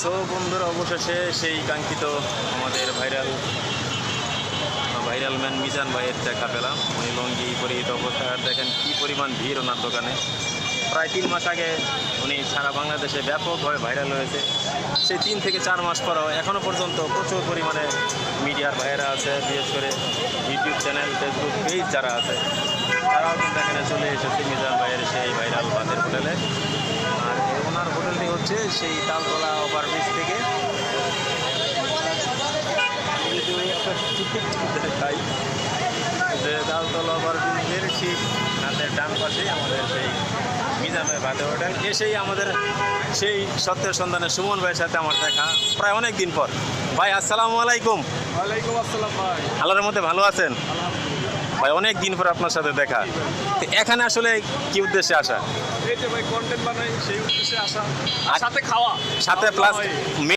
So বন্ধুরা, অবশেষে সেই কাঙ্ক্ষিত আমাদের ভাইরাল ম্যান মিজান ভাইয়ের দেখা পেলাম। উনি লঙ্গি পরিহিত অবস্থায়, আর দেখেন কী পরিমাণ ভিড় ওনার দোকানে। প্রায় 3 মাস আগে উনি সারা বাংলাদেশে ব্যাপকভাবে ভাইরাল হয়েছে। সেই 3 থেকে 4 মাস পরেও এখনও পর্যন্ত প্রচুর পরিমাণে মিডিয়ার ভাইয়েরা আছে, বিশেষ করে ইউটিউব চ্যানেল, ফেসবুক পেজ যারা আছে, তারাও কিন্তু এখানে চলে এসেছে মিজান ভাইয়ের সেই ভাইরাল ভাতের হোটেলে। আর ওনার হোটেলটি হচ্ছে সেই তালতলা ওভারব্রিজ থেকে দেখাই যে তালতলা ওভারব্রিজের ঠিক হাতের ডান পাশেই আমাদের সেই মিজান ভাই ভাতের হোটেল। এসেই আমাদের সেই সত্যের সন্ধানে সুমন ভাইয়ের সাথে আমার দেখা প্রায় অনেক দিন পর। ভাই আসসালামু আলাইকুম। ওয়ালাইকুম আসসালাম ভাই। আল্লাহর মধ্যে ভালো আছেন ভাই? অনেক দিন পর আপনার সাথে দেখা। তো এখানে আসলে কি উদ্দেশ্যে আসা? এই যে ভাই কন্টেন্ট বানাই, সেই উদ্দেশ্যে আসা, আর সাথে খাওয়া, সাথে প্লাস